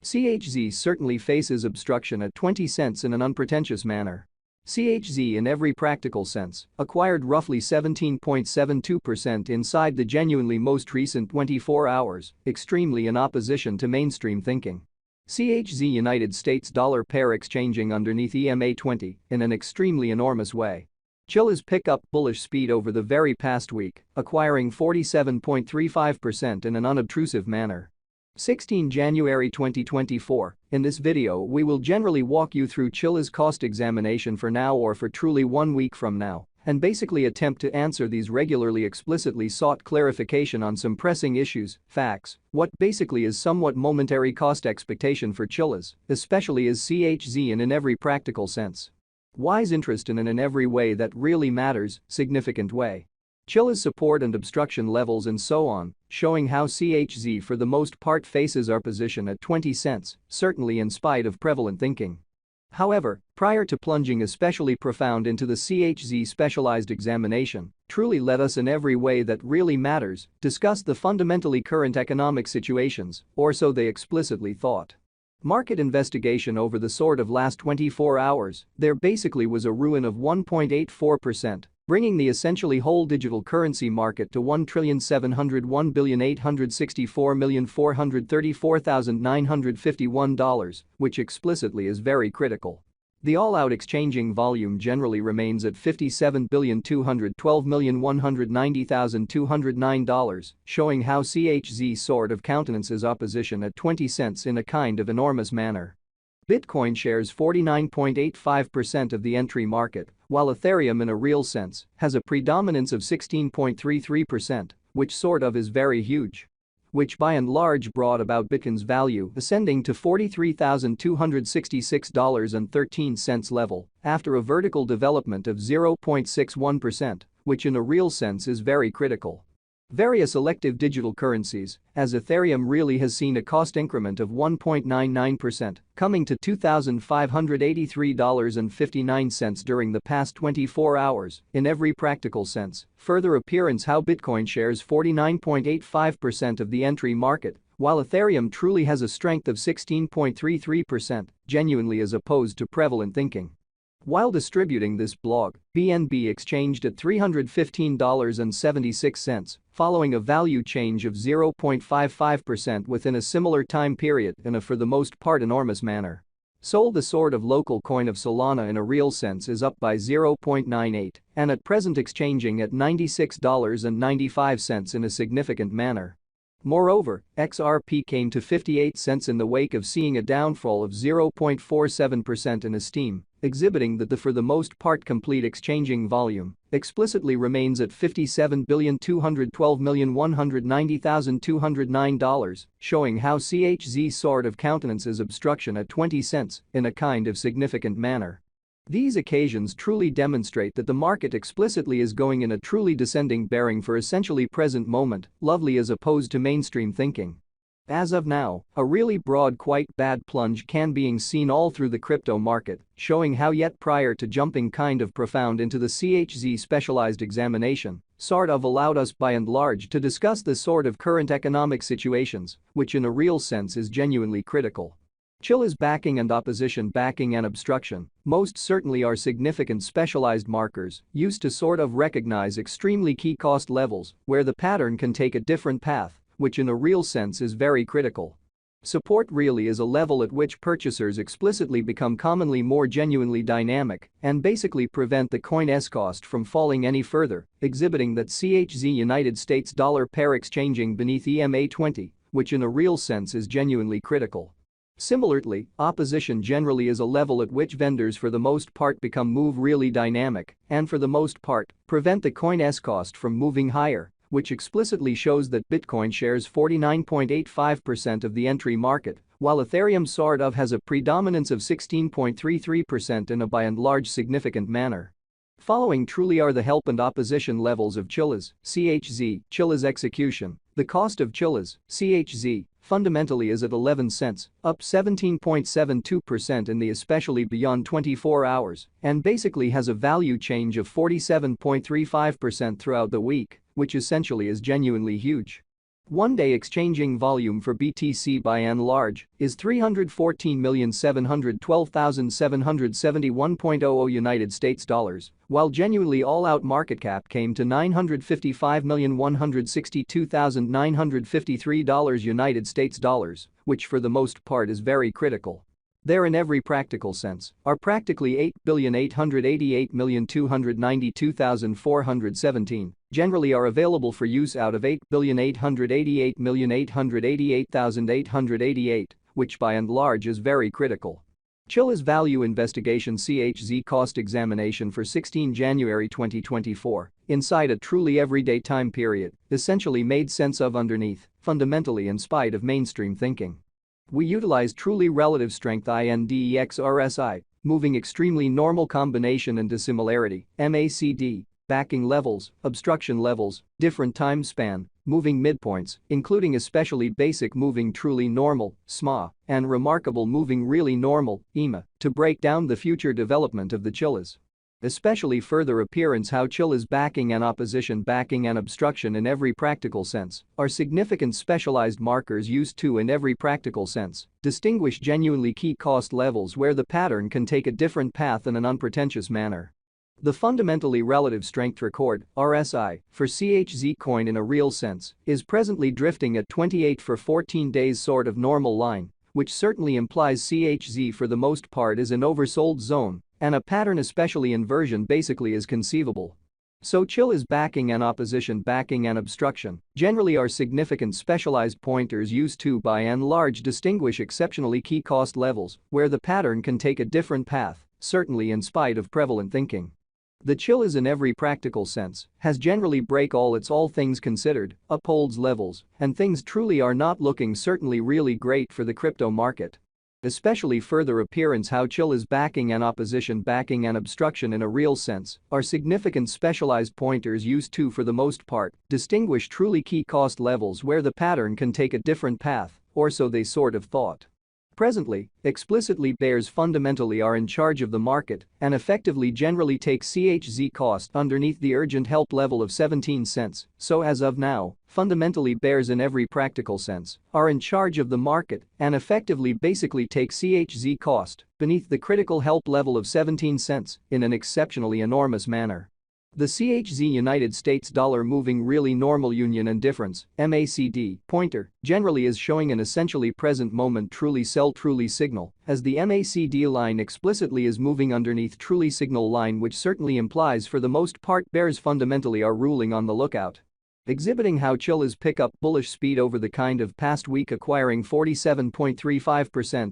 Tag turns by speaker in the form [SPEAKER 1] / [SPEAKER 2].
[SPEAKER 1] CHZ certainly faces obstruction at 20 cents in an unpretentious manner. CHZ in every practical sense acquired roughly 17.72% inside the genuinely most recent 24 hours, extremely in opposition to mainstream thinking. CHZ United States dollar pair exchanging underneath EMA20 in an extremely enormous way. Chilliz pick up bullish speed over the very past week, acquiring 47.35% in an unobtrusive manner. 16 January 2024, in this video we will generally walk you through Chilliz cost examination for now or for truly 1 week from now, and basically attempt to answer these regularly explicitly sought clarification on some pressing issues, facts, what basically is somewhat momentary cost expectation for Chilliz, especially as CHZ in every practical sense. Wise interest in every way that really matters, significant way. Chilliz support and obstruction levels and so on, showing how CHZ for the most part faces our position at 20 cents, certainly in spite of prevalent thinking. However, prior to plunging especially profound into the CHZ specialized examination, truly let us in every way that really matters discuss the fundamentally current economic situations, or so they explicitly thought. Market investigation over the sort of last 24 hours, there basically was a ruin of 1.84%. Bringing the essentially whole digital currency market to $1,701,864,434,951, which explicitly is very critical. The all-out exchanging volume generally remains at $57,212,190,209, showing how CHZ sort of countenances opposition at 20 cents in a kind of enormous manner. Bitcoin shares 49.85% of the entry market, while Ethereum in a real sense has a predominance of 16.33%, which sort of is very huge. Which by and large brought about Bitcoin's value ascending to $43,266.13 level after a vertical development of 0.61%, which in a real sense is very critical. Various elective digital currencies, as Ethereum really has seen a cost increment of 1.99%, coming to $2,583.59 during the past 24 hours, in every practical sense, further appearance how Bitcoin shares 49.85% of the entry market, while Ethereum truly has a strength of 16.33%, genuinely as opposed to prevalent thinking. While distributing this blog, BNB exchanged at $315.76, following a value change of 0.55% within a similar time period in a for the most part enormous manner. Sol, the sort of local coin of Solana in a real sense, is up by 0.98 and at present exchanging at $96.95 in a significant manner. Moreover, XRP came to 58 cents in the wake of seeing a downfall of 0.47% in esteem, exhibiting that the for the most part complete exchanging volume explicitly remains at $57,212,190,209, showing how CHZ sort of countenances obstruction at 20 cents in a kind of significant manner. These occasions truly demonstrate that the market explicitly is going in a truly descending bearing for essentially present moment, lovely as opposed to mainstream thinking. As of now, a really broad quite bad plunge can being seen all through the crypto market, showing how yet prior to jumping kind of profound into the CHZ specialized examination, sort of allowed us by and large to discuss the sort of current economic situations, which in a real sense is genuinely critical. Chilliz backing and opposition backing and obstruction most certainly are significant specialized markers used to sort of recognize extremely key cost levels where the pattern can take a different path, which in a real sense is very critical. Support really is a level at which purchasers explicitly become commonly more genuinely dynamic and basically prevent the coin's cost from falling any further, exhibiting that CHZ United States dollar pair exchanging beneath EMA20, which in a real sense is genuinely critical. Similarly, opposition generally is a level at which vendors for the most part become move really dynamic and for the most part prevent the coin's cost from moving higher, which explicitly shows that Bitcoin shares 49.85% of the entry market, while Ethereum sort of has a predominance of 16.33% in a by and large significant manner. Following truly are the help and opposition levels of Chilliz, CHZ, Chilliz execution. The cost of Chilliz, CHZ, fundamentally is at 11 cents, up 17.72% in the especially beyond 24 hours, and basically has a value change of 47.35% throughout the week, which essentially is genuinely huge. One-day exchanging volume for BTC by and large is 314,712,771.00 United States dollars, while genuinely all-out market cap came to $955,162,953 United States dollars, which for the most part is very critical. There in every practical sense are practically 8,888,292,417 generally are available for use out of 8,888,888,888, which by and large is very critical. Chilliz Value Investigation CHZ Cost Examination for 16 January 2024, inside a truly everyday time period, essentially made sense of underneath, fundamentally in spite of mainstream thinking. We utilize truly relative strength INDEX RSI, moving extremely normal combination and dissimilarity, MACD, backing levels, obstruction levels, different time span, moving midpoints, including especially basic moving truly normal, SMA, and remarkable moving really normal, EMA, to break down the future development of the Chilliz. Especially further appearance how Chilliz backing and opposition backing and obstruction in every practical sense are significant specialized markers used to in every practical sense distinguish genuinely key cost levels where the pattern can take a different path in an unpretentious manner. The fundamentally relative strength record, RSI, for CHZ coin in a real sense is presently drifting at 28 for 14 days sort of normal line, which certainly implies CHZ for the most part is an oversold zone and a pattern especially inversion basically is conceivable. So Chilliz backing and opposition backing and obstruction generally are significant specialized pointers used to by and large distinguish exceptionally key cost levels where the pattern can take a different path, certainly in spite of prevalent thinking. The Chilliz in every practical sense has generally break all things considered, upholds levels, and things truly are not looking certainly really great for the crypto market. Especially further appearance how Chilliz backing and opposition backing and obstruction in a real sense are significant specialized pointers used to for the most part distinguish truly key cost levels where the pattern can take a different path, or so they sort of thought. Presently, explicitly bears fundamentally are in charge of the market and effectively generally take CHZ cost underneath the urgent help level of 17 cents, so as of now, fundamentally bears in every practical sense are in charge of the market and effectively basically take CHZ cost beneath the critical help level of 17 cents in an exceptionally enormous manner. The CHZ United States dollar moving really normal union and difference MACD pointer generally is showing an essentially present moment truly sell truly signal as the MACD line explicitly is moving underneath truly signal line which certainly implies for the most part bears fundamentally are ruling on the lookout. Exhibiting how Chilliz pick up bullish speed over the kind of past week acquiring 47.35%